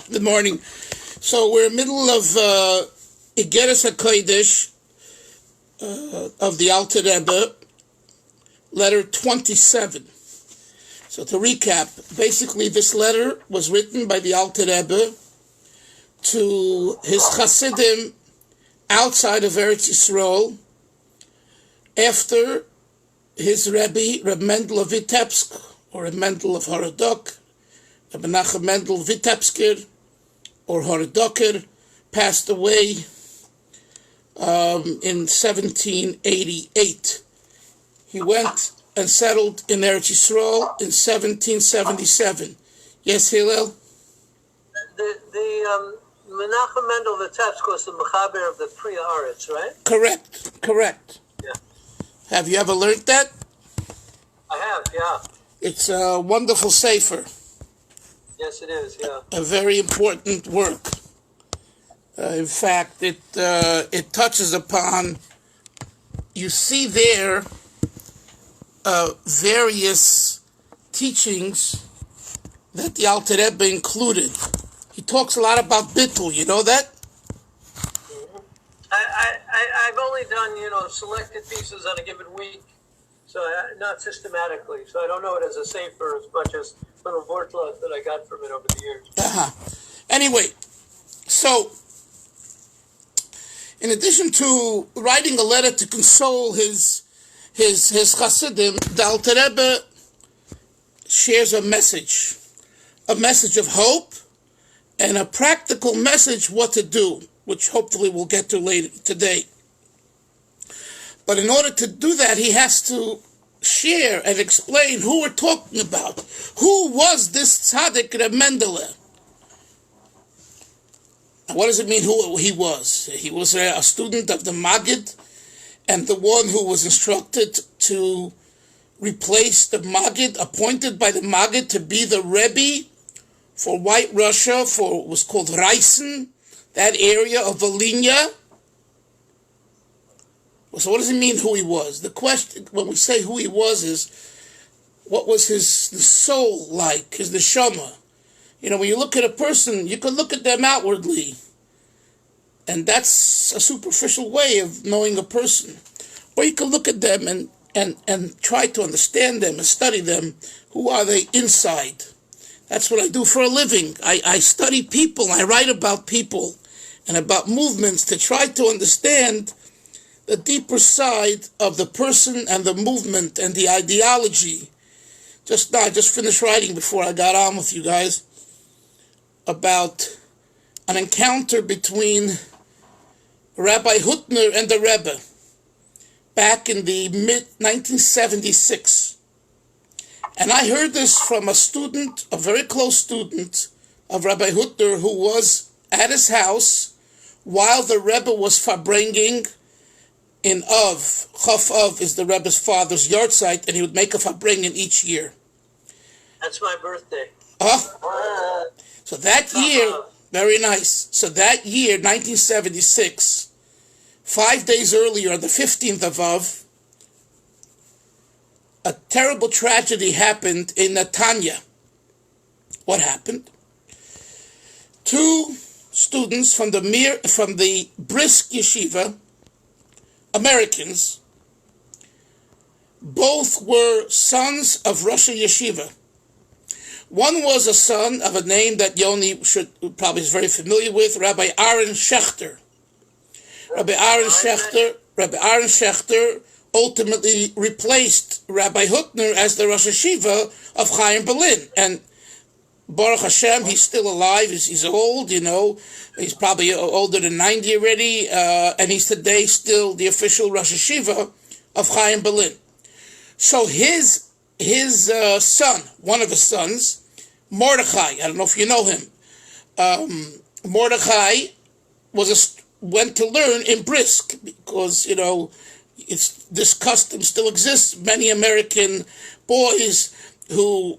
Good morning. So we're in the middle of Igeres HaKodesh of the Alter Rebbe, letter 27. So to recap, basically this letter was written by the Alter Rebbe to his Chasidim outside of Eretz Yisrael after his Rebbe, Reb Mendel of Vitebsk, or Reb Mendel of Horodok, Reb Menachem Mendel Vitebsker, or Horodoker, passed away in 1788. He went and settled in Eretz Yisrael in 1777. Yes, Hillel? The Menachem Mendel Vitebsk was the Mechaber of the Priya Aretz, right? Correct. Yeah. Have you ever learned that? I have, yeah. It's a wonderful sefer. Yes, it is, yeah. A very important work. In fact, it touches upon, you see there, various teachings that the Alter Rebbe included. He talks a lot about bittul, you know that? Mm-hmm. I've only done, selected pieces on a given week, so not systematically. So I don't know it as a sefer as much as little vortlas that I got from it over the years. Anyway, so in addition to writing a letter to console his Chasidim, the Alter Rebbe shares a message of hope, and a practical message what to do, which hopefully we'll get to later today. But in order to do that, he has to share and explain who we're talking about. Who was this tzaddik Reb Mendele? What does it mean who he was? He was a student of the Maggid, and the one who was instructed to replace the Maggid, appointed by the Maggid to be the Rebbe for White Russia, for what was called Reisen, that area of Volhynia. So what does it mean who he was? The question, when we say who he was, is what was the soul like, his neshama? When you look at a person, you can look at them outwardly, and that's a superficial way of knowing a person. Or you can look at them and try to understand them and study them. Who are they inside? That's what I do for a living. I study people. I write about people and about movements to try to understand the deeper side of the person and the movement and the ideology. I just finished writing before I got on with you guys about an encounter between Rabbi Hutner and the Rebbe back in the mid-1976. And I heard this from a student, a very close student of Rabbi Hutner, who was at his house while the Rebbe was farbringing in Av. Chof Av is the Rebbe's father's yahrzeit, and he would make a farbringen each year. That's my birthday. So that year, very nice. So that year, 1976, 5 days earlier, on the 15th of Av, a terrible tragedy happened in Netanya. What happened? Two students from the Brisk Yeshiva, Americans, both were sons of Rosh Yeshiva. One was a son of a name that Yoni probably is very familiar with, Rabbi Aaron Schechter. Rabbi Aaron Schechter ultimately replaced Rabbi Hutner as the Rosh Yeshiva of Chaim Berlin. And Baruch Hashem, he's still alive. He's old, He's probably older than 90 already. And he's today still the official Rosh Yeshiva of Chaim Berlin. So his son, one of his sons, Mordechai, I don't know if you know him. Mordechai went to learn in Brisk because, this custom still exists. Many American boys who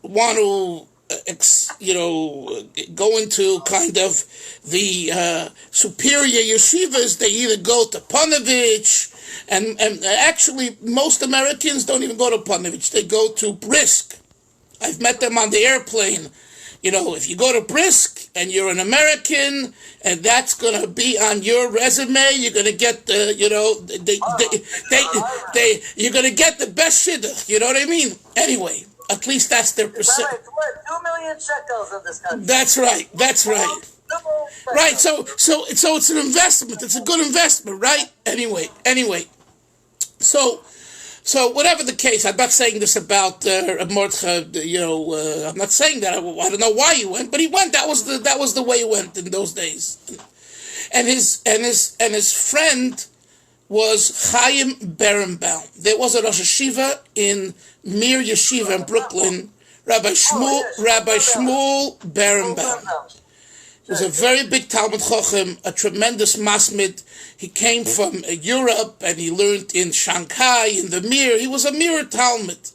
want to, go into kind of the superior yeshivas, they either go to Panovich, and actually most Americans don't even go to Panovich. They go to Brisk. I've met them on the airplane. if you go to Brisk and you're an American and that's going to be on your resume, you're going to get the, you're going to get the best shidduch. You know what I mean? Anyway, at least that's their percent. It's worth 2 million shekels in this country. That's right. Right. So it's an investment. It's a good investment, right? Anyway. So whatever the case, I'm not saying this about Mordechai. I'm not saying that. I don't know why he went, but he went. That was the way he went in those days. And his friend was Chaim Berenbaum. There was a Rosh Yeshiva in Mir Yeshiva in Brooklyn, Rabbi Shmuel Berenbaum. He was a very big Talmud Chochem, a tremendous masmid. He came from Europe and he learned in Shanghai, in the Mir. He was a Mir Talmud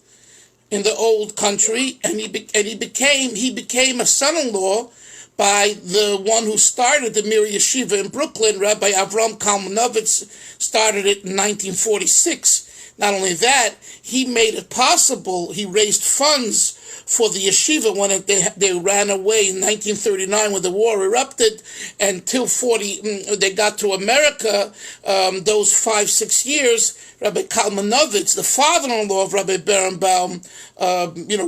in the old country, and he became a son-in-law by the one who started the Mir Yeshiva in Brooklyn, Rabbi Avram Kalmanovitz, started it in 1946. Not only that, he made it possible. He raised funds for the yeshiva when they ran away in 1939 when the war erupted, until they got to America. Those 5-6 years, Rabbi Kalmanovitz, the father-in-law of Rabbi Berenbaum,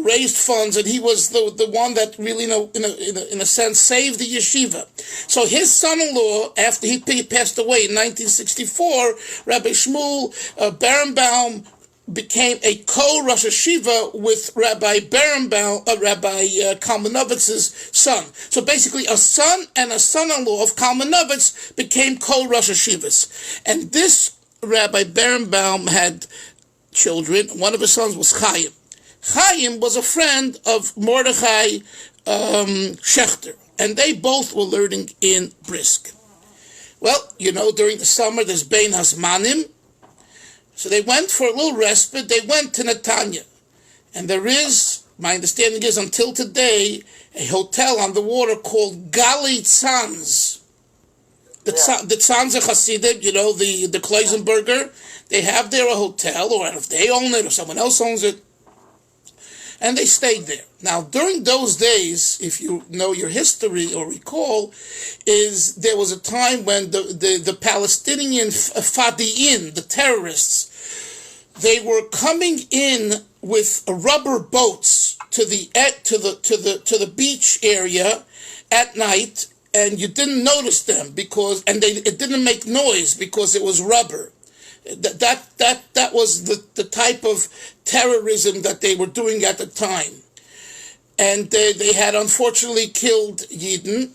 raised funds, and he was the one that really, in a sense, saved the yeshiva. So his son-in-law, after he passed away in 1964, Rabbi Shmuel Berenbaum became a co-Rosh Yeshiva with Rabbi Berenbaum, Rabbi Kalmanovitz's son. So basically, a son and a son-in-law of Kalmanovitz became co-Rosh Yeshivas. And this Rabbi Berenbaum had children. One of his sons was Chaim. Chaim was a friend of Mordechai Schechter, and they both were learning in Brisk. Well, during the summer, there's Bein Hazmanim. So they went for a little respite. They went to Netanya. And there is, my understanding is until today, a hotel on the water called Gali Tzanz. The Tzanz are Hasidim, the Kloisenberger. They have there a hotel, or if they own it or someone else owns it. And they stayed there. Now, during those days, if you know your history or recall, there was a time when the Palestinian Fadi'in, the terrorists, they were coming in with rubber boats to the beach area at night, and you didn't notice them it didn't make noise because it was rubber. That was the type of terrorism that they were doing at the time. And they had unfortunately killed Yidden.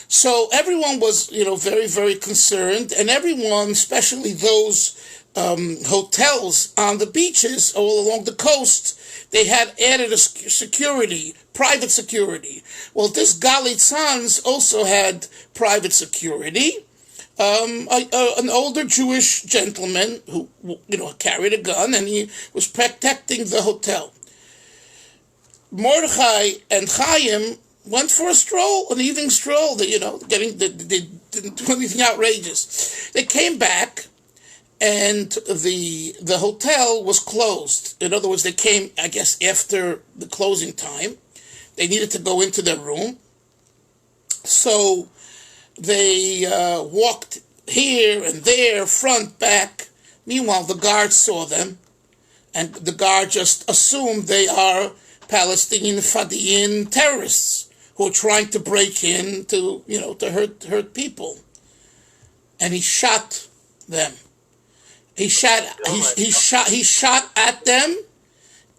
So everyone was, very, very concerned. And everyone, especially those hotels on the beaches all along the coast, they had added a security, private security. Well, this Gali Tzanz also had private security. An older Jewish gentleman who, carried a gun, and he was protecting the hotel. Mordechai and Chaim went for a stroll, an evening stroll. They didn't do anything outrageous. They came back, and the hotel was closed. In other words, they came, I guess, after the closing time. They needed to go into their room. So they walked here and there, front, back. Meanwhile, the guards saw them, and the guard just assumed they are Palestinian Fadi'in terrorists who are trying to break in to hurt people. And he shot them. He shot at them,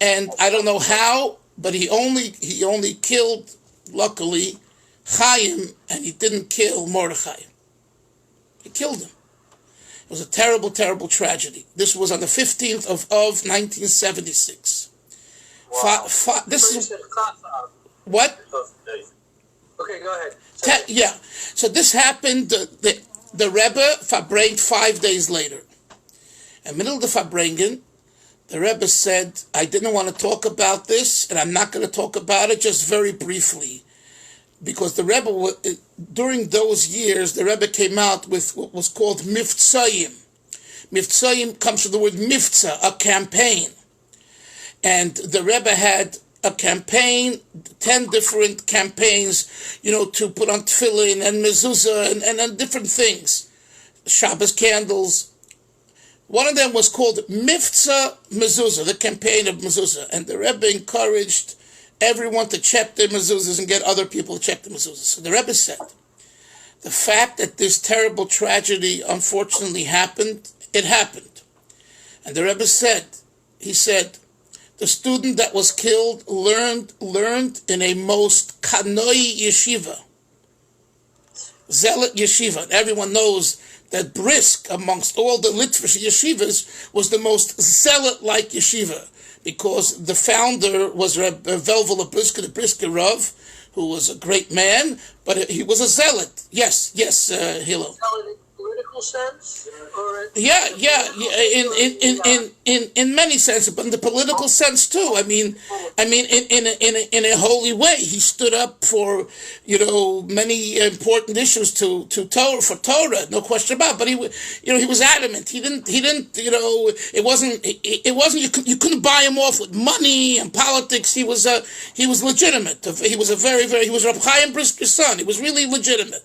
and I don't know how, but he only killed, luckily, Chaim, and he didn't kill Mordechai. He killed him. It was a terrible, terrible tragedy. This was on the 15th of 1976. Wow. This is what? Okay, go ahead. Yeah. So this happened. The Rebbe Farbrengt 5 days later. In the middle of the Farbrengen, the Rebbe said, "I didn't want to talk about this, and I'm not going to talk about it, just very briefly." Because the Rebbe, during those years, the Rebbe came out with what was called Mivtzayim. Mivtzayim comes from the word Mivtza, a campaign. And the Rebbe had a campaign, 10 different campaigns, to put on tefillin and mezuzah and different things, Shabbos candles. One of them was called Mifza Mezuzah, the campaign of mezuzah, and the Rebbe encouraged everyone to check their mezuzahs and get other people to check the mezuzahs. So the Rebbe said, the fact that this terrible tragedy unfortunately happened, it happened. And the Rebbe said, the student that was killed learned in a most kanoi yeshiva, zealot yeshiva. And everyone knows that Brisk, amongst all the Litvish yeshivas, was the most zealot-like yeshiva, because the founder was Rebbe Velvel of Brisk, the Brisker Rav, who was a great man, but he was a zealot. Yes, Hilo. Zealot in political sense? In many senses, but in the political sense too. I mean, in a holy way, he stood up for many important issues to Torah, for Torah, no question about it. But he was adamant. He didn't. It wasn't. You couldn't buy him off with money and politics. He was legitimate. He was he was Reb Chaim Brisker's son. He was really legitimate.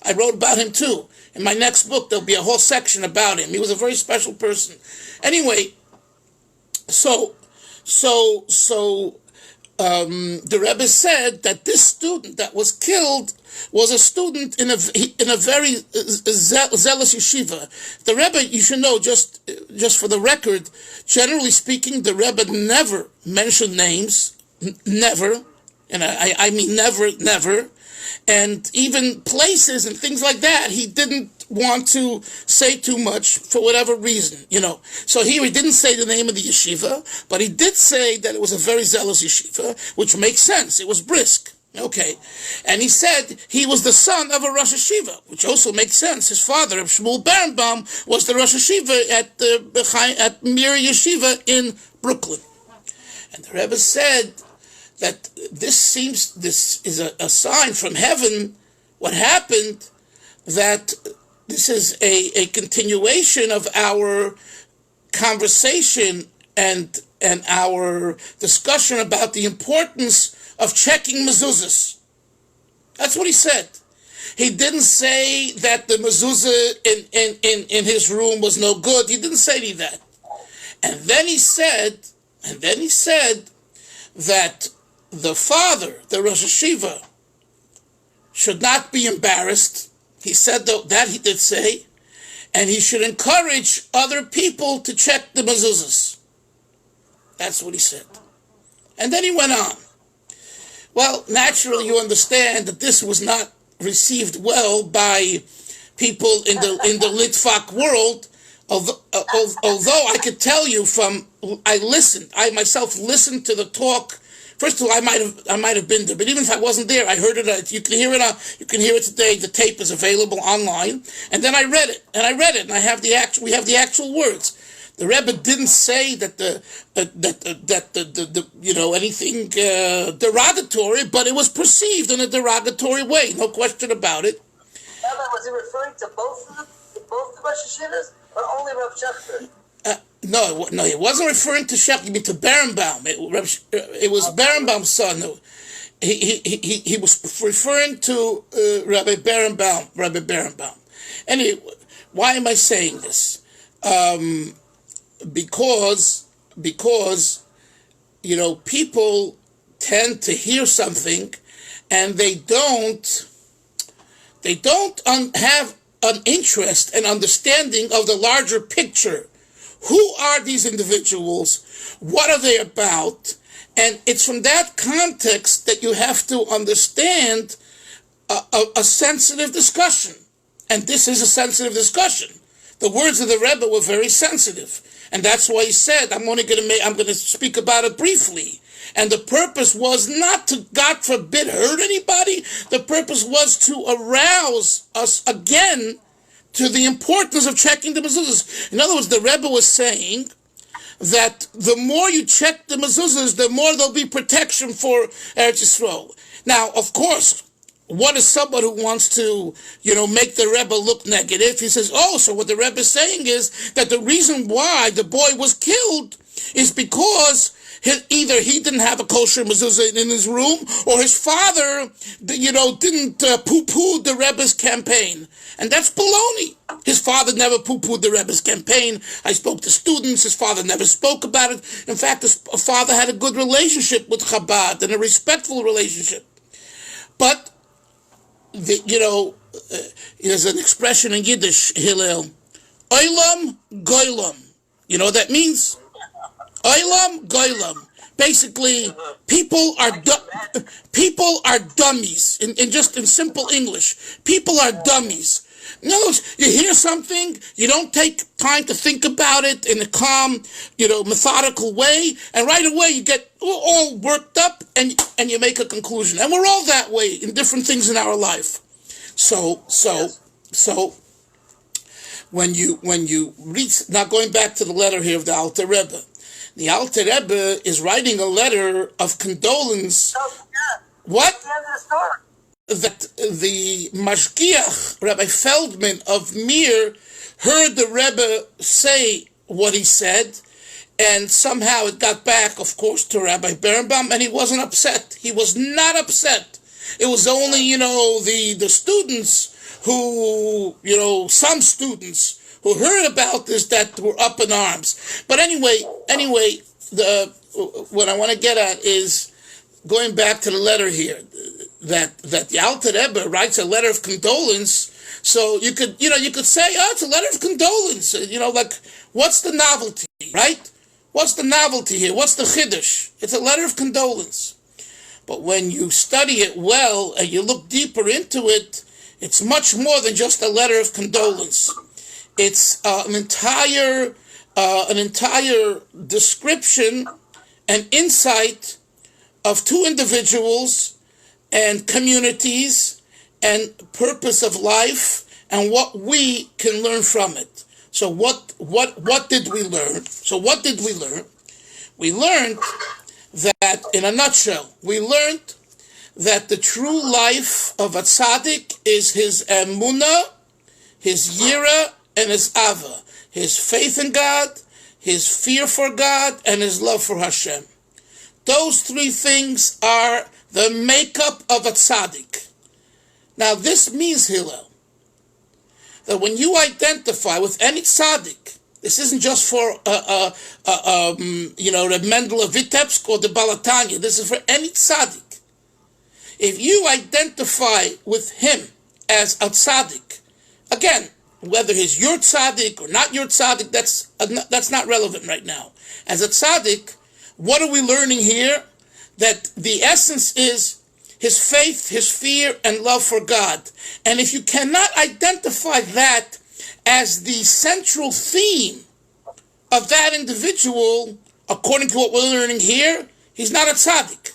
I wrote about him too. In my next book, there'll be a whole section about him. He was a very special person. Anyway, so the Rebbe said that this student that was killed was a student in a very zealous yeshiva. The Rebbe, you should know, just for the record, generally speaking, the Rebbe never mentioned names, never, and I mean never. And even places and things like that, he didn't want to say too much for whatever reason, So here he didn't say the name of the yeshiva, but he did say that it was a very zealous yeshiva, which makes sense. It was Brisk. Okay. And he said he was the son of a Rosh Yeshiva, which also makes sense. His father, Shmuel Berenbaum, was the Rosh Yeshiva at Mir Yeshiva in Brooklyn. And the Rebbe said that this is a sign from heaven, what happened, that this is a continuation of our conversation and our discussion about the importance of checking mezuzahs. That's what he said. He didn't say that the mezuzah in his room was no good. He didn't say any of that. And then he said that the father, the Rosh Yeshiva, should not be embarrassed. He said that he did say, and he should encourage other people to check the mezuzahs. That's what he said. And then he went on. Well, naturally, you understand that this was not received well by people in the Litvak world. Although I could tell you I myself listened to the talk. First of all, I might have been there, but even if I wasn't there, I heard it. You can hear it. You can hear it today. The tape is available online. And then I read it, and we have the actual words. The Rebbe didn't say that anything derogatory, but it was perceived in a derogatory way. No question about it. Was he referring to both the Rosh Yeshivas, or only Rav Shechter? No, he wasn't referring to Shechter. You mean to Berenbaum? It was Berenbaum's son. He was referring to Rabbi Berenbaum. Anyway, why am I saying this? Because people tend to hear something and they don't have an interest and understanding of the larger picture. Who are these individuals? What are they about? And it's from that context that you have to understand a sensitive discussion. And this is a sensitive discussion. The words of the Rebbe were very sensitive. And that's why he said, I'm going to speak about it briefly. And the purpose was not to, God forbid, hurt anybody. The purpose was to arouse us again to the importance of checking the mezuzahs. In other words, the Rebbe was saying that the more you check the mezuzahs, the more there'll be protection for Eretz Yisrael. Now, of course, what is someone who wants to, make the Rebbe look negative? He says, so what the Rebbe is saying is that the reason why the boy was killed is because Either he didn't have a kosher mezuzah in his room, or his father, didn't poo-poo the Rebbe's campaign. And that's baloney. His father never poo-pooed the Rebbe's campaign. I spoke to students. His father never spoke about it. In fact, his father had a good relationship with Chabad and a respectful relationship. But, there's an expression in Yiddish, Hillel, Olam Goylam. You know what that means? Olam Goylam. Basically, people are dummies. In simple English, people are dummies. In other words, you hear something, you don't take time to think about it in a calm, methodical way, and right away you get all worked up and you make a conclusion. And we're all that way in different things in our life. So when you read, now going back to the letter here of the Alter Rebbe, the Alter Rebbe is writing a letter of condolence. What? That the Mashgiach, Rabbi Feldman of Mir, heard the Rebbe say what he said, and somehow it got back, of course, to Rabbi Berenbaum, and he wasn't upset. He was not upset. It was only, the students who, some students who heard about this that were up in arms. But anyway, what I want to get at is going back to the letter here, that the Alter Rebbe writes a letter of condolence. So you could say, it's a letter of condolence. What's the novelty, right? What's the novelty here? What's the chiddush? It's a letter of condolence. But when you study it well and you look deeper into it, it's much more than just a letter of condolence. It's an entire description and insight of two individuals and communities and purpose of life and what we can learn from it. So what did we learn? We learned that, in a nutshell, that the true life of a tzaddik is his emunah, his yira, and his ava, his faith in God, his fear for God, and his love for Hashem. Those three things are the makeup of a tzaddik. Now this means, Hillel, that when you identify with any tzaddik, this isn't just for the Mendel of Vitebsk or the Balatanya. This is for any tzaddik. If you identify with him as a tzaddik, again, whether he's your tzaddik or not your tzaddik, that's not relevant right now. As a tzaddik, what are we learning here? That the essence is his faith, his fear, and love for God. And if you cannot identify that as the central theme of that individual, according to what we're learning here, he's not a tzaddik.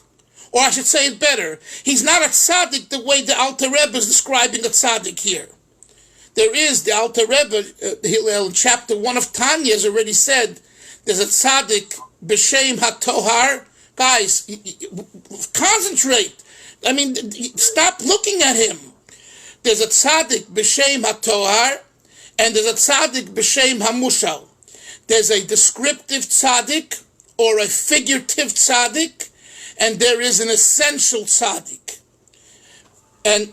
Or I should say it better, he's not a tzaddik the way the Alter Rebbe is describing a tzaddik here. There is, the Alter Rebbe, Hillel, in chapter 1 of Tanya has already said, there's a tzaddik, b'shem hatohar. Guys, concentrate. I mean, stop looking at him. There's a tzaddik, b'shem hatohar, and there's a tzaddik, b'shem hamushal. There's a descriptive tzaddik, or a figurative tzaddik, and there is an essential tzaddik. And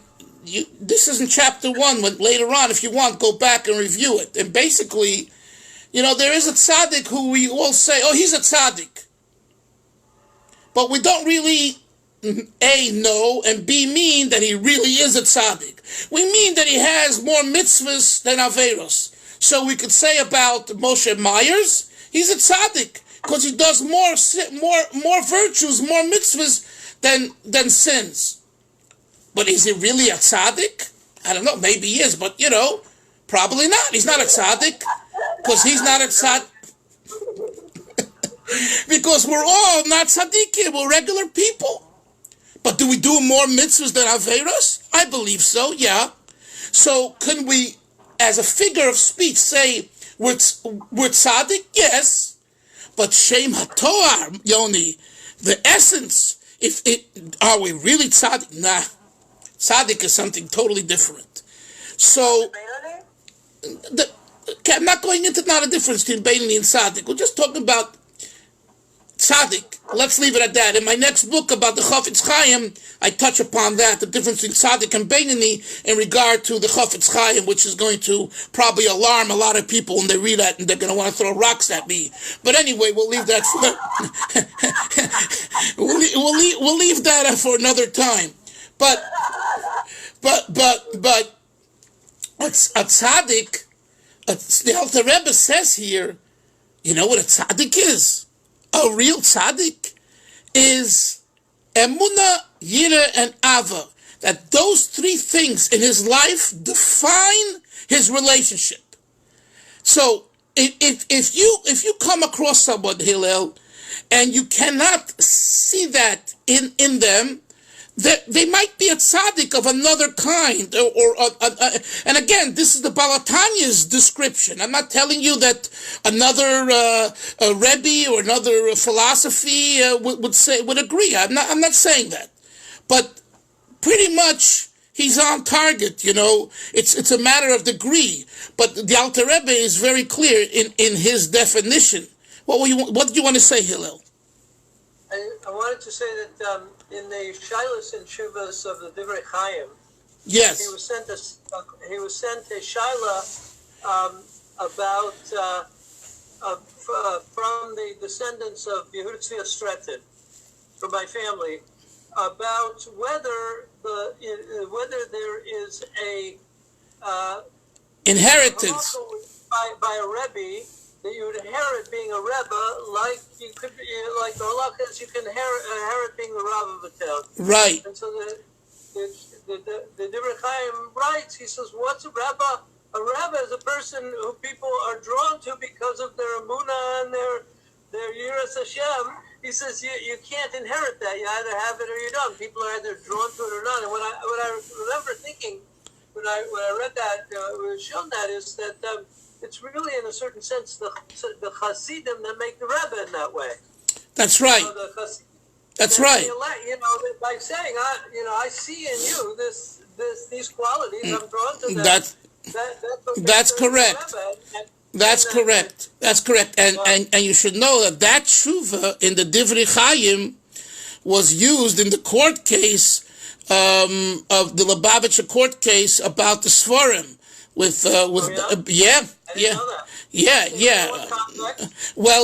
this is in chapter 1, when later on, if you want, go back and review it. And basically, there is a tzaddik who we all say, oh, he's a tzaddik. But we don't really, A, know, and B, mean that he really is a tzaddik. We mean that he has more mitzvahs than averos. So we could say about Moshe Myers, he's a tzaddik, because he does more virtues, more mitzvahs than sins. But is he really a tzaddik? I don't know, maybe he is, but probably not. He's not a tzaddik, because he's not a tzaddik. Because we're all not tzaddikim, we're regular people. But do we do more mitzvahs than averos? I believe so, yeah. So can we, as a figure of speech, say we're tzaddik? Yes. But shem hatoar, Yoni, the essence, are we really tzaddik? Nah. Tzaddik is something totally different. So, I'm not going into not a difference between Beinoni and tzaddik. We're just talking about tzaddik. Let's leave it at that. In my next book about the Chafetz Chaim, I touch upon that, the difference between tzaddik and beinoni in regard to the Chafetz Chaim, which is going to probably alarm a lot of people when they read that, and they're going to want to throw rocks at me. But anyway, we'll leave that for we'll leave that for another time. But what's a tzaddik? The Alter Rebbe says here, you know what a tzaddik is? A real tzaddik is emuna, yira, and ava. That those three things in his life define his relationship. So if you come across someone, Hillel, and you cannot see that in them, that they might be a tzaddik of another kind, and again, this is the Balatanya's description. I'm not telling you that another Rebbe or another philosophy would agree. I'm not saying that, but pretty much he's on target. You know, it's a matter of degree. But the Alter Rebbe is very clear in his definition. What did you want to say, Hillel? I wanted to say that in the Shilas and Shuvas of the Divrei Chaim, yes, he was sent a Shaila about from the descendants of Yehuda Tzvi Stretin, from my family, about whether there is a inheritance by a Rebbe, that you would inherit being a Rebbe, like you could, like the halacha is you can inherit being the Rav of a town. Right. And so the Divrei Chaim writes, he says, what's a Rebbe? A Rebbe is a person who people are drawn to because of their emunah and their yiras Hashem. He says you can't inherit that. You either have it or you don't. People are either drawn to it or not. And what I remember thinking when I read that, was shown that is that. It's really, in a certain sense, the Chasidim that make the Rebbe in that way. That's right. That's right. You know, by saying, I see in you these qualities. I'm drawn to them. That's correct. That's correct. That's correct. And you should know that tshuva in the Divrei Chaim was used in the court case of the Lubavitcher court case about the Sforim. Well,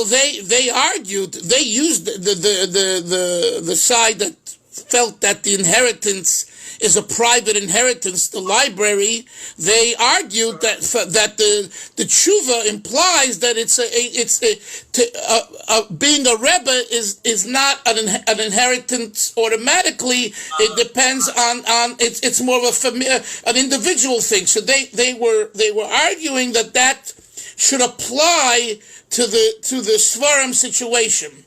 they argued. They used the side that felt that the inheritance is a private inheritance. The library. They argued that the tshuva implies that being a Rebbe is not an inheritance automatically. It depends on it's more of an individual thing. So they were arguing that should apply to the Svarim situation.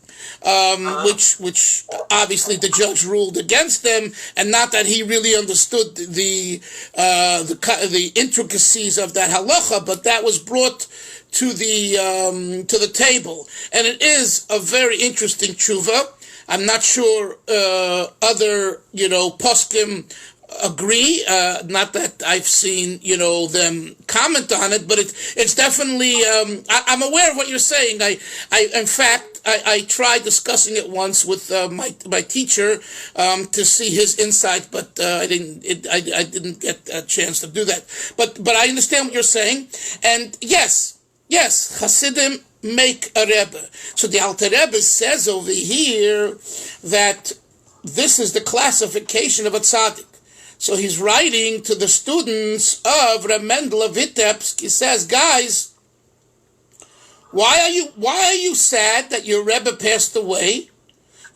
Which obviously the judge ruled against them, and not that he really understood the intricacies of that halacha, but that was brought to the table, and it is a very interesting tshuva. I'm not sure other poskim agree. Not that I've seen them comment on it, but it's definitely. I'm aware of what you're saying. In fact. I tried discussing it once with my teacher to see his insight, but I didn't get a chance to do that. But I understand what you're saying, and yes, Hasidim make a Rebbe. So the Alter Rebbe says over here that this is the classification of a tzaddik. So he's writing to the students of Reb Mendel of Vitebsk. He says, guys, why are you sad that your Rebbe passed away?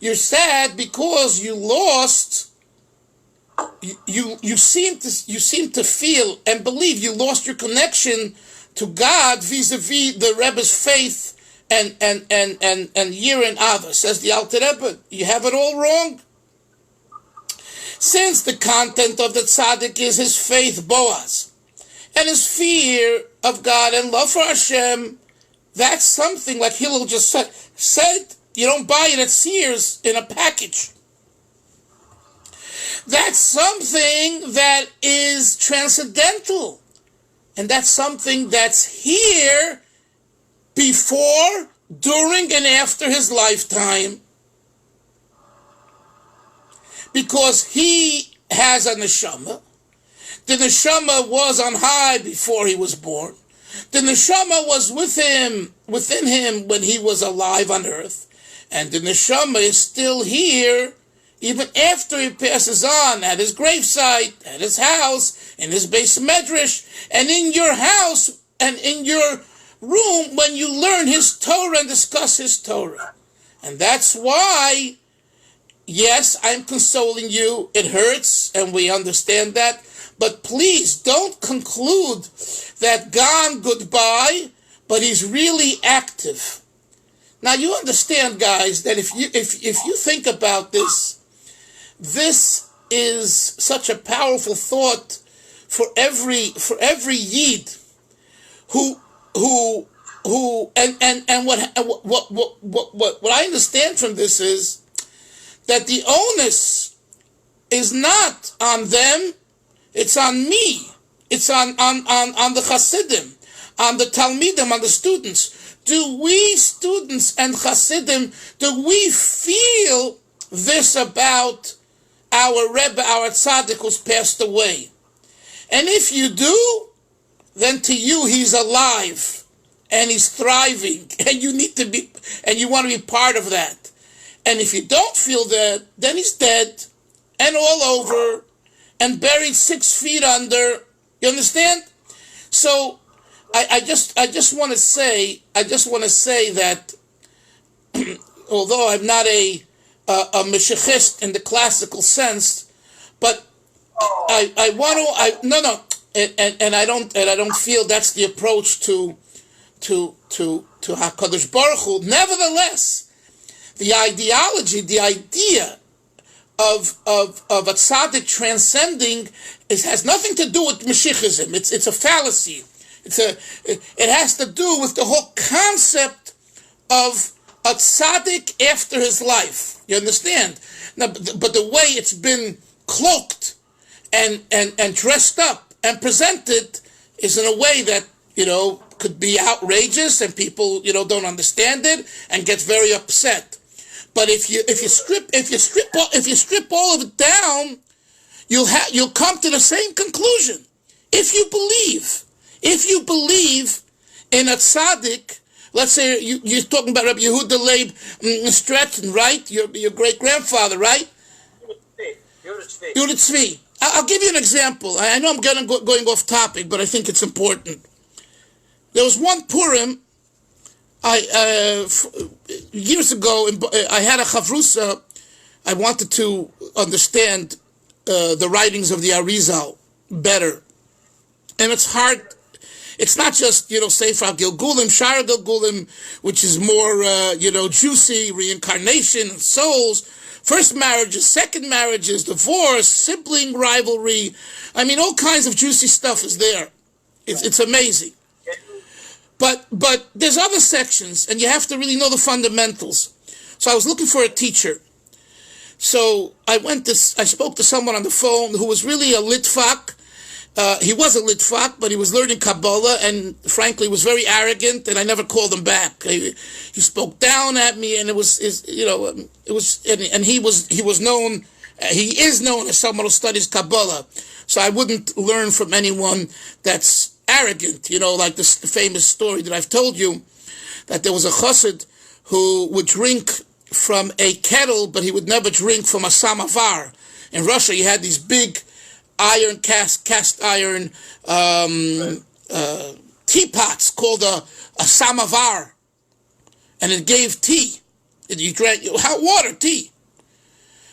You're sad because you lost. You seem to feel and believe you lost your connection to God vis-a-vis the Rebbe's faith and Yir and Ava. Says the Alter Rebbe, you have it all wrong. Since the content of the tzaddik is his faith, Boaz, and his fear of God and love for Hashem, that's something like Hillel just said. You don't buy it at Sears in a package. That's something that is transcendental. And that's something that's here before during and after his lifetime, because he has a neshama. The neshama was on high before he was born. The neshama was within him when he was alive on earth. And the neshama is still here even after he passes on, at his gravesite, at his house, in his base medrash, and in your house and in your room when you learn his Torah and discuss his Torah. And that's why, yes, I'm consoling you. It hurts, and we understand that. But please don't conclude that gone goodbye, but he's really active. Now you understand, guys, that if you think about this, this is such a powerful thought for every Yid who and what I understand from this is that the onus is not on them, it's on me. It's on the Chasidim, on the Talmidim, on the students. Do we students and Chasidim, do we feel this about our Rebbe, our Tzaddik who's passed away? And if you do, then to you he's alive and he's thriving, and you need to be, and you want to be part of that. And if you don't feel that, then he's dead and all over and buried 6 feet under. You understand? So I just want to say that although I'm not a Mashiachist in the classical sense, but I don't feel that's the approach to HaKodesh Baruch Hu. Nevertheless, the ideology, the idea of a tzaddik transcending has nothing to do with Mashiachism. It's a fallacy. It has to do with the whole concept of a tzaddik after his life. You understand? Now, but the way it's been cloaked and dressed up and presented is in a way that, could be outrageous, and people, don't understand it and get very upset. But if you strip all of it down, you'll come to the same conclusion. If you believe in a tzaddik, let's say you're talking about Rabbi Yehuda Leib Stratton, right? Your great grandfather, right? Yehuda Tzvi. I'll give you an example. I know I'm going off topic, but I think it's important. There was one Purim. Years ago, I had a chavrusa. I wanted to understand the writings of the Arizal better, and it's hard. It's not just Sefer Gilgulim, Shara Gilgulim, which is more juicy, reincarnation and souls, first marriages, second marriages, divorce, sibling rivalry. I mean, all kinds of juicy stuff is there. It's amazing. But there's other sections, and you have to really know the fundamentals. So I was looking for a teacher. So I spoke to someone on the phone who was really a Litvak. He was a Litvak, but he was learning Kabbalah, and frankly was very arrogant, and I never called him back. He spoke down at me, and he is known as someone who studies Kabbalah. So I wouldn't learn from anyone that's arrogant, like the famous story that I've told you, that there was a chassid who would drink from a kettle, but he would never drink from a samovar. In Russia, you had these big iron cast iron teapots called a samovar, and it gave tea. You drank hot water, tea.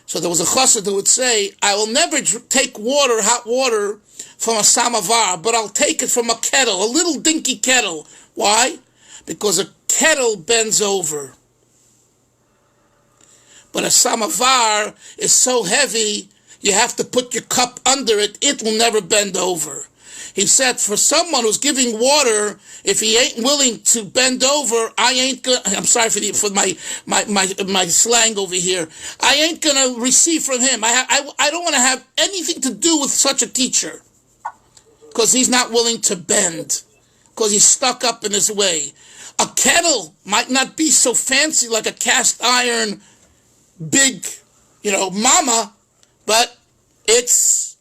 So there was a chassid who would say, I will never take hot water from a samovar, but I'll take it from a kettle, a little dinky kettle. Why? Because a kettle bends over. But a samovar is so heavy, you have to put your cup under it. It will never bend over. He said, for someone who's giving water, if he ain't willing to bend over, I ain't gonna. I'm sorry for my slang over here. I ain't gonna receive from him. I don't want to have anything to do with such a teacher, because he's not willing to bend, because he's stuck up in his way. A kettle might not be so fancy like a cast iron big, mama, but it's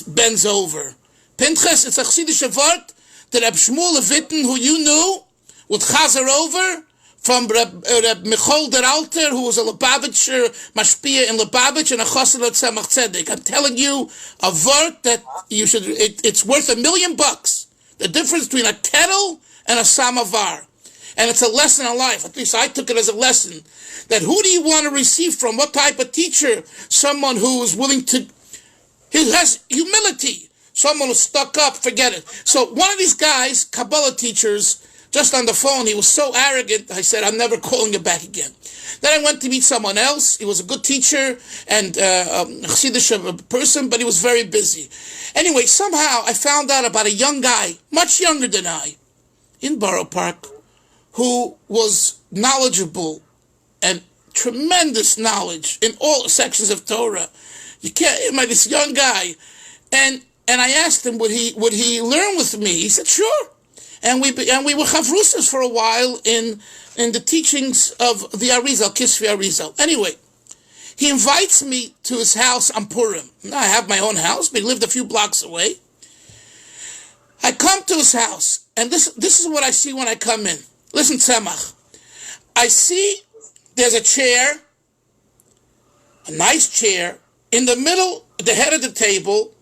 bends over. Pinchas, it's a Chasidus word that Reb Shmuel Levitten, who you knew, would chazer over from Reb Michol der Alter, who was a Lubavitcher mashpia in Lubavitch and a Chassid of Tzemach Tzedek. I'm telling you a word that you should. It's worth $1 million. The difference between a kettle and a samovar, and it's a lesson in life. At least I took it as a lesson. That who do you want to receive from? What type of teacher? Someone who is willing to. He has humility. Someone who's stuck up. Forget it. So one of these guys, Kabbalah teachers. Just on the phone, he was so arrogant, I said, I'm never calling you back again. Then I went to meet someone else. He was a good teacher and a Chasidus person, but he was very busy. Anyway, somehow I found out about a young guy, much younger than I, in Borough Park, who was knowledgeable and tremendous knowledge in all sections of Torah. You can't, this young guy. And I asked him, would he learn with me? He said, sure. And we were chavrusas for a while in the teachings of the Arizal, Kisvi Arizal. Anyway, he invites me to his house on Purim. Now, I have my own house, but he lived a few blocks away. I come to his house, and this is what I see when I come in. Listen, Tzemach. I see there's a chair, a nice chair, in the middle, the head of the table,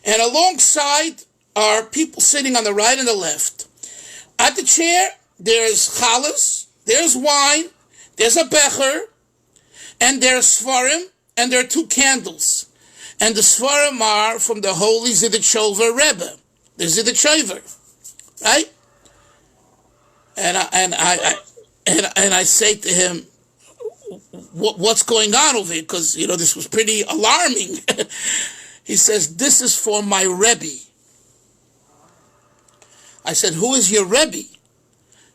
and alongside are people sitting on the right and the left. At the chair, there's chalas, there's wine, there's a becher, and there's svarim, and there are 2 candles. And the svarim are from the holy Ziditshover Rebbe, the Ziditshover, right? And I say to him, what's going on over here? Because, this was pretty alarming. He says, this is for my Rebbe. I said, who is your Rebbe?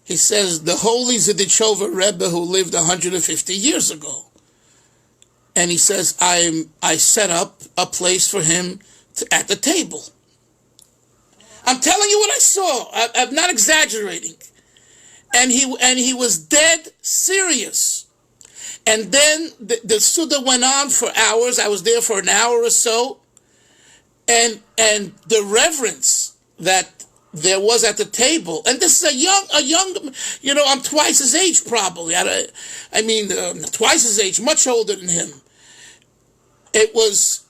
He says, the holy Ziditshover Rebbe who lived 150 years ago. And he says, I set up a place for him at the table. I'm telling you what I saw. I'm not exaggerating. And he was dead serious. And then the Suda went on for hours. I was there for an hour or so. And the reverence that there was at the table, and this is a young, I'm twice his age probably. Twice his age, much older than him. It was,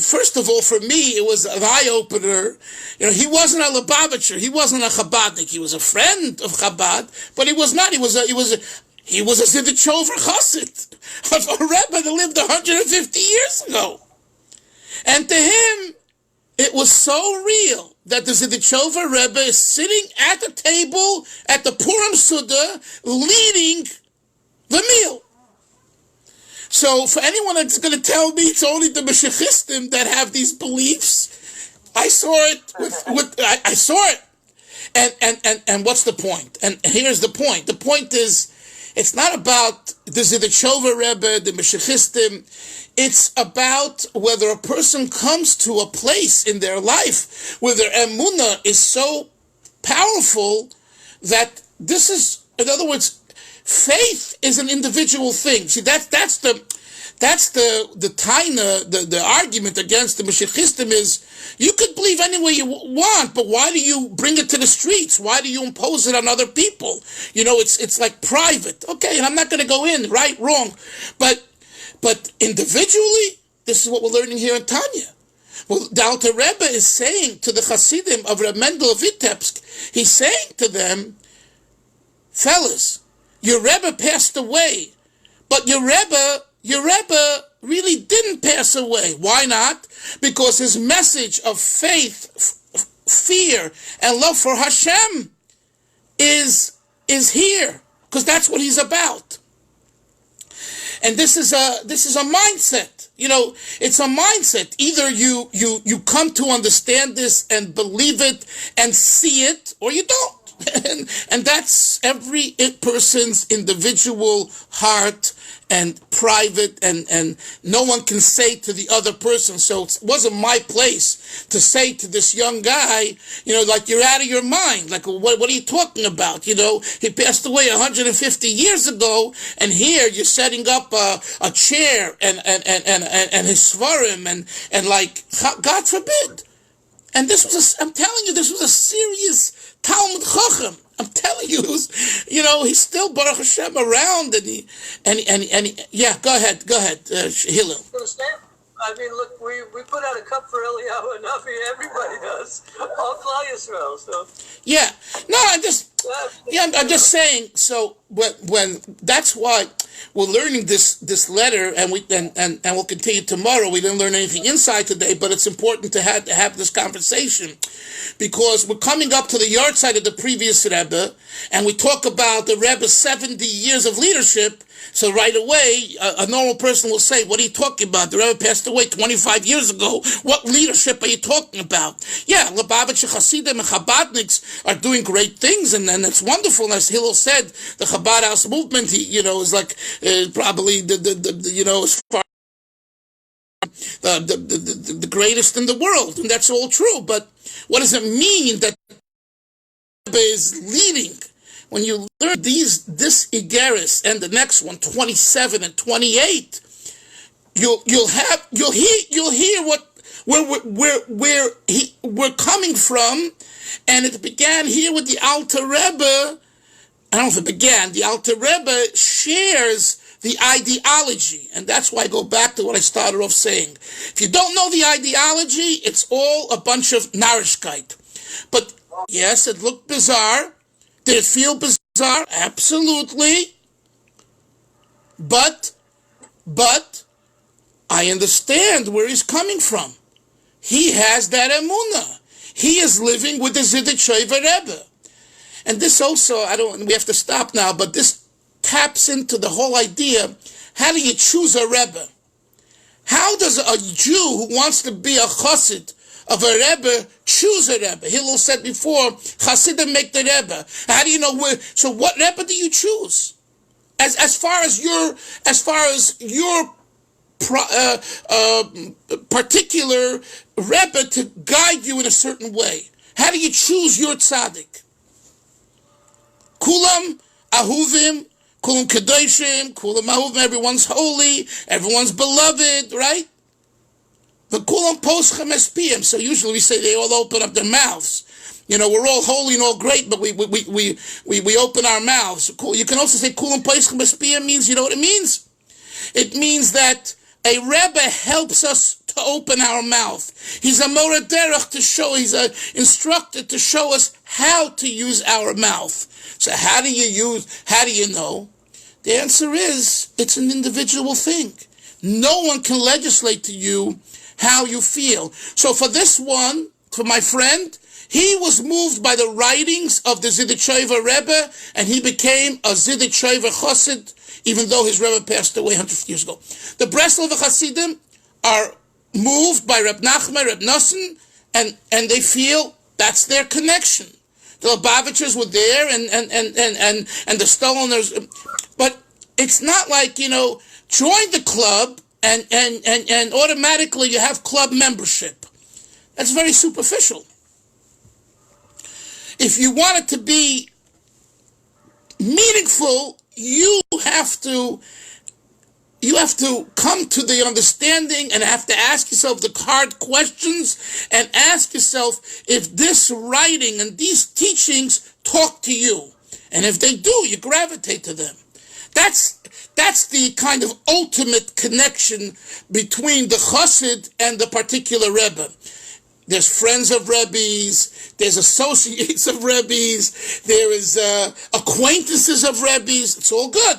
first of all, for me, it was an eye-opener. He wasn't a Lubavitcher, he wasn't a Chabadnik. He was a friend of Chabad, but he was not. He was a Ziditshover Chassid, a Rebbe that lived 150 years ago. And to him, it was so real that the Ziditshover Rebbe is sitting at the table at the Purim Suda, leading the meal. So for anyone that's going to tell me it's only the Meshechistim that have these beliefs, I saw it. I saw it. And what's the point? And here's the point. The point is, it's not about the Ziditshover Rebbe, the Meshechistim. It's about whether a person comes to a place in their life where their emunah is so powerful that this is, in other words, faith is an individual thing. See, that's the taina, the argument against the Meshechistim is, you could believe any way you want, but why do you bring it to the streets? Why do you impose it on other people? It's like private. Okay, and I'm not going to go in, right, wrong. But individually, this is what we're learning here in Tanya. Well, the Alter Rebbe is saying to the Hasidim of Reb Mendel of Vitebsk, he's saying to them, fellas, your Rebbe passed away, but your Rebbe really didn't pass away. Why not? Because his message of faith, fear, and love for Hashem is here, because that's what he's about. And this is a mindset. It's a mindset. Either you come to understand this and believe it and see it, or you don't. And that's every person's individual heart and private, and no one can say to the other person. So it wasn't my place to say to this young guy, like, you're out of your mind. Like, what are you talking about? He passed away 150 years ago, and here you're setting up a chair and his svarim and like, God forbid. And I'm telling you, this was a serious Talmud Chacham. I'm telling you, he's still Baruch Hashem around, and yeah, go ahead, Hillel. I mean, look, we put out a cup for Eliyahu and Nafi. Everybody does, all Klal Yisrael. So yeah, no, I'm just saying. So when that's why we're learning this letter, and we'll continue tomorrow. We didn't learn anything inside today, but it's important to have this conversation, because we're coming up to the yard side of the previous Rebbe, and we talk about the Rebbe's 70 years of leadership. So right away, a normal person will say, what are you talking about? The Rebbe passed away 25 years ago. What leadership are you talking about? Yeah, Lubavitcher Hasidim and Chabadniks are doing great things, and it's wonderful. And as Hillel said, the Chabad House movement, is like probably as far the greatest in the world, and that's all true. But what does it mean that Rebbe is leading? When you learn this Igeres and the next one, 27 and 28, you'll hear where we're coming from, and it began here with the Alter Rebbe. I don't know if it began. The Alter Rebbe shares the ideology, and that's why I go back to what I started off saying. If you don't know the ideology, it's all a bunch of narishkeit. But yes, it looked bizarre. Did it feel bizarre? Absolutely. But I understand where he's coming from. He has that emunah. He is living with the Zidichover Rebbe. And this also, we have to stop now, but this taps into the whole idea, how do you choose a Rebbe? How does a Jew who wants to be a chassid of a Rebbe choose a Rebbe? Hillel said before, Chasidim make the Rebbe. How do you know where? So what Rebbe do you choose? As far as your particular Rebbe to guide you in a certain way. How do you choose your tzaddik? Kulam ahuvim, kulam kedoshim, kulam ahuvim. Everyone's holy, everyone's beloved, right? The kulam poschem espiyim. So usually we say they all open up their mouths. We're all holy and all great, but we open our mouths. You can also say kulam poschem espiyim means, you know what it means? It means that a Rebbe helps us to open our mouth. He's a Mora Derech to show, he's an instructor to show us how to use our mouth. So how do you know? The answer is, it's an individual thing. No one can legislate to you how you feel. So for this one, for my friend, he was moved by the writings of the Zidichover Rebbe, and he became a Zidichover Chassid, even though his Rebbe passed away 100 years ago. The Breslover Chasidim are moved by Reb Nachman, Reb Nosson, and they feel that's their connection. The Lubavitchers were there, and the Stoleners, but it's not like, join the club and automatically you have club membership. That's very superficial. If you want it to be meaningful, you have to come to the understanding and have to ask yourself the hard questions and ask yourself if this writing and these teachings talk to you. And if they do, you gravitate to them. That's the kind of ultimate connection between the chassid and the particular Rebbe. There's friends of Rebbes, there's associates of Rebbes, there is acquaintances of Rebbes. It's all good.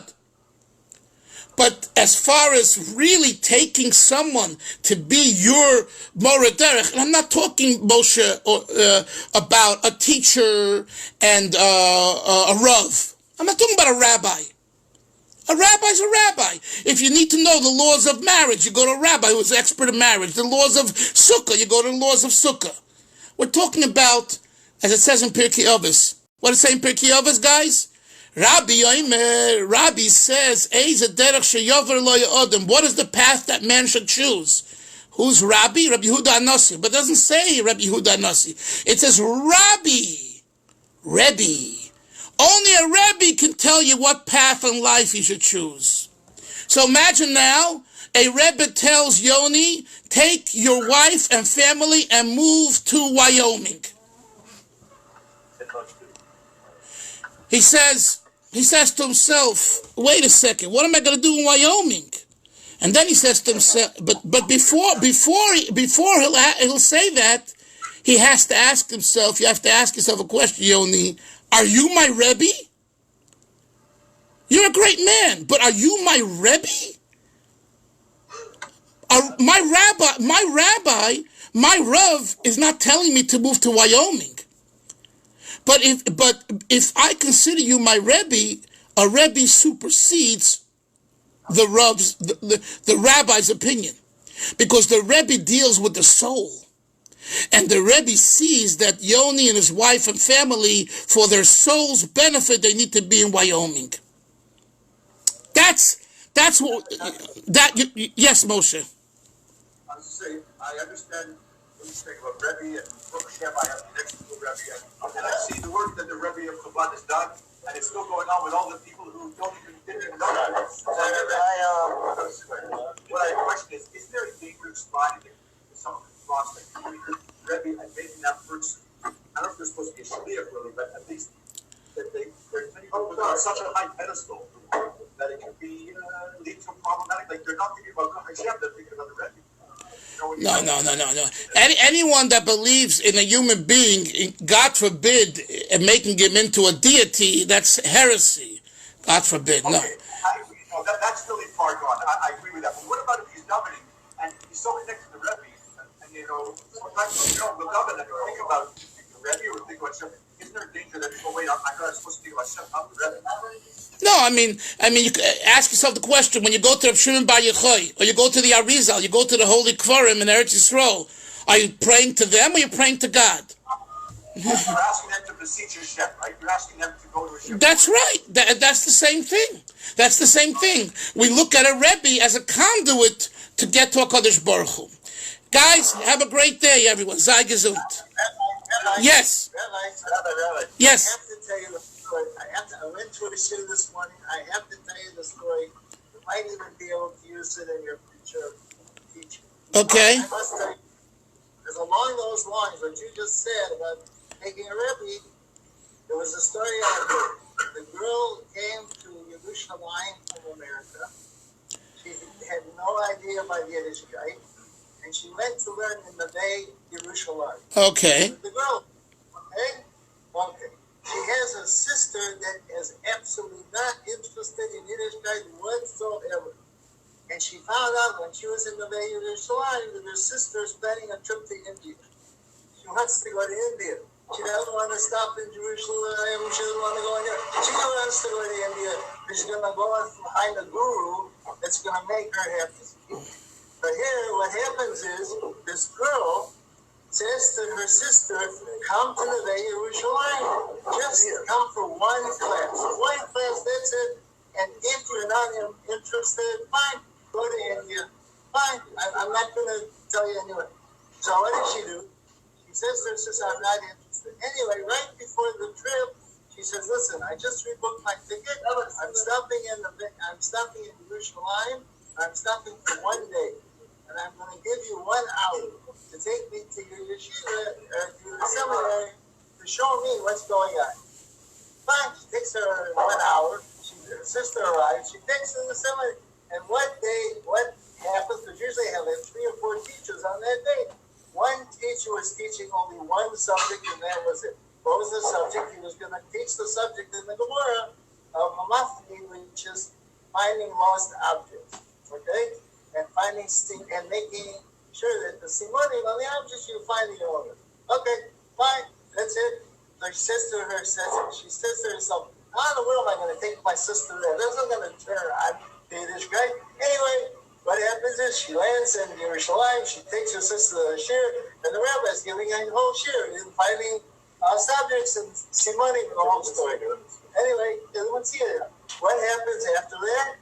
But as far as really taking someone to be your Mora Derech, and I'm not talking, Moshe, about a teacher and a Rav. I'm not talking about a rabbi. A rabbi's a rabbi. If you need to know the laws of marriage, you go to a rabbi who is an expert in marriage. The laws of sukkah, you go to the laws of sukkah. We're talking about, as it says in Pirkei Avos. What does it say in Pirkei Avos, guys? Rabbi says, what is the path that man should choose? Who's Rabbi? Rabbi Yehuda Anasi. But it doesn't say Rabbi Yehuda Anasi. It says Rebbe. Only a Rebbe can tell you what path in life you should choose. So imagine now, a Rebbe tells Yoni, take your wife and family and move to Wyoming. He says to himself, wait a second, what am I going to do in Wyoming? And then he says to himself, but before he'll say that, he has to ask himself, you have to ask yourself a question, Yoni, are you my Rebbe? You're a great man, but are you my Rebbe? My Rav is not telling me to move to Wyoming. But if I consider you my Rebbe, a Rebbe supersedes the rabbi's opinion, because the Rebbe deals with the soul, and the Rebbe sees that Yoni and his wife and family, for their soul's benefit, they need to be in Wyoming. That's what yes, Moshe. I was saying, I understand when you speak about Rebbe and Baruch Hashem, I have the next to Rebbe, and I see the work that the Rebbe of Chabad has done, and it's still going on with all the people who didn't even know that. What I question is there a dangerous spot in some of the thoughts that Rebbe and making that person, I don't know if they're supposed to be a shliach really, but at least that they're put on such a high pedestal that it can be lead to problematic. Like they're not thinking about Hashem, they're thinking about the Rebbe. No. Anyone that believes in a human being, God forbid, and making him into a deity, that's heresy. God forbid. No. Okay, that's really far gone. I agree with that. But what about if he's davening and he's so connected to the Rebbe, and sometimes we'll daven and think about the Rebbe or think about something. Isn't there a danger that wait, I'm not supposed to think about Hashem, not the Rebbe? No, I mean, you ask yourself the question, when you go to Reb Shimon Bar Yochai, or you go to the Arizal, you go to the Holy Kvarim in Eretz Yisrael, are you praying to them or are you praying to God? You're asking them to beseech Hashem, right? You're asking them to go to Hashem. That's right. That's the same thing. That's the same thing. We look at a Rebbe as a conduit to get to HaKodesh Baruch Hu. Guys, have a great day, everyone. Sei gesund. Yes. Yes. I have to tell you the story. I went to a shir this morning. I have to tell you the story. You might even be able to use it in your future teaching. Okay. I must tell you, because along those lines, what you just said about taking a Rebbe, there was a story I heard. The girl came to Yerushalayim from America. She had no idea about Yiddishkeit, and she went to learn in the Bay Yerushalayim. Okay. The girl, okay. She has a sister that is absolutely not interested in Yiddishkeit whatsoever. And she found out when she was in the Bay Yerushalayim that her sister is planning a trip to India. She wants to go to India. She doesn't want to stop in Jerusalem. She doesn't want to go in here. She wants to go to India because she's going to go and find a guru that's going to make her happy. But here, what happens is this girl says to her sister, come to the Bay Yerushalayim. Just come for one class. One class, that's it. And if you're not interested, fine, go to India. Fine, I'm not going to tell you anyway. So what did she do? She says to her sister, I'm not interested. Anyway, right before the trip, she says, listen, I just rebooked my ticket. I'm stopping in Jerusalem. I'm stopping for 1 day. And I'm going to give you 1 hour to take me to your yeshiva or to your seminary to show me what's going on. Fine, she takes her 1 hour. Her sister arrives. She takes her to the seminary. And what happens, because usually they have 3 or 4 teachers on that day. One teacher was teaching only one subject, and that was it. What was the subject? He was going to teach the subject in the Gemara of Hamafni, which is finding lost objects. Okay? And making sure that the simonim on the objects you find the owner. Okay, fine, that's it. So she says to herself, how in the world am I going to take my sister there? This isn't going to turn her on to this guy. Anyway, what happens is she lands in Yerushalayim, she takes her sister to the shir, and the rabbi is giving a whole shir in finding subjects and simonim and the whole story. Anyway, let's see it. What happens after that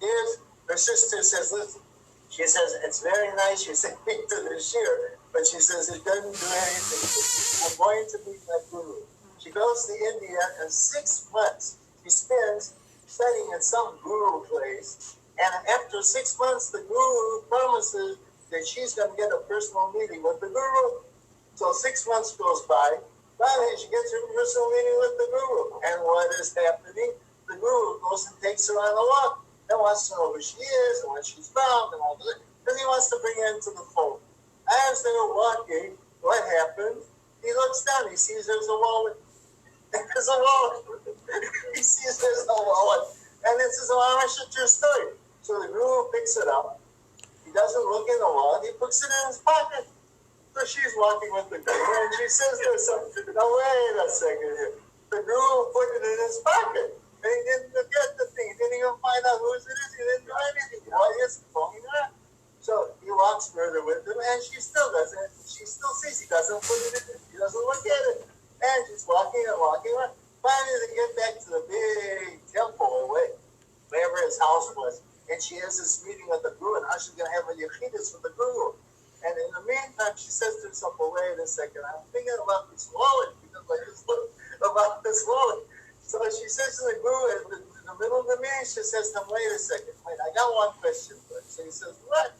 is her sister says, listen, she says, it's very nice you sent me to the shir, but she says it doesn't do anything. I'm going to meet my guru. She goes to India, and 6 months she spends studying at some guru place, and after 6 months the guru promises that she's going to get a personal meeting with the guru. So 6 months goes by. Finally, she gets her personal meeting with the guru. And what is happening? The guru goes and takes her on a walk and wants to know who she is and what she's found and all that. Because he wants to bring her into the fold. As they're walking, what happens? He looks down. He sees there's a wallet. There's a wallet. He sees there's a wallet. And it says, oh, I should your story. So the guru picks it up. He doesn't look in the wallet. He puts it in his pocket. So she's walking with the guru, and she says to herself, now wait a second here. The guru put it in his pocket. And he didn't get the thing. He didn't even find out whose it is. He didn't do anything. Why is he phoning around? So he walks further with him, and she still doesn't. She still sees he doesn't put it in. He doesn't look at it. And she's walking and walking around. Finally, they get back to the big temple away, wherever his house was. And she has this meeting with the guru, and how she's going to have a Igeres with the guru. And in the meantime, she says to herself, well, wait a second, I'm thinking about this wallet, because I just looked about this wallet. So she says to the guru, in the middle of the meeting, she says to him, wait a second, I got one question for you. So he says, what?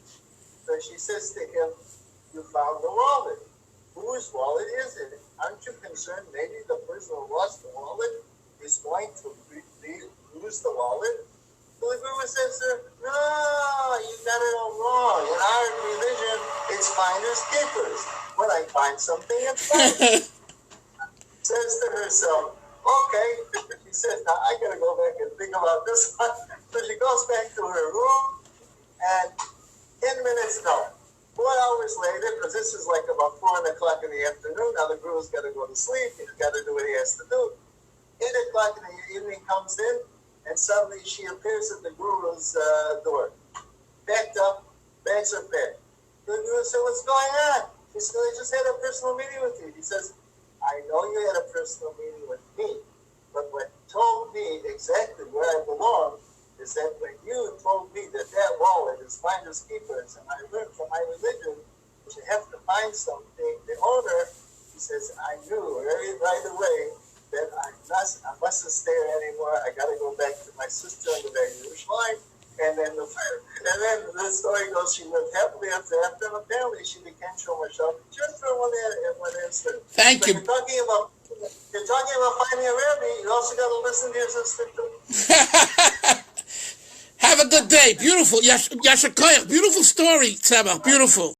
So she says to him, you found the wallet. Whose wallet is it? Aren't you concerned maybe the person who lost the wallet is going to lose the wallet? So the guru says to her, no, you got it all wrong. In our religion, it's finders keepers. When I find something, it's mine. Says to herself, okay. She says, now I gotta go back and think about this one. So she goes back to her room, and 10 minutes, no, 4 hours later, because this is like about 4 o'clock in the afternoon. Now the guru's got to go to sleep. He's got to do what he has to do. 8 o'clock in the evening comes in, and suddenly she appears at the guru's door. Backed up, bags are packed. The guru said, what's going on? She said, I just had a personal meeting with you. He says, I know you had a personal meeting with me, but what told me exactly where I belong is that when you told me that that wallet is finders keepers, and I learned from my religion that you have to find something, the owner, he says, I knew right away that I mustn't stay there anymore. I got to go back to my sister in the Jewish line. And then the story goes, she lived happily ever after, and apparently she became Shomer Shabbat just for one instant. Thank you. You're talking about finding a Rebbe, you also got to listen to your sister too. Have a good day. Beautiful. Yasher Koyach. Beautiful story, Tzemach. Beautiful.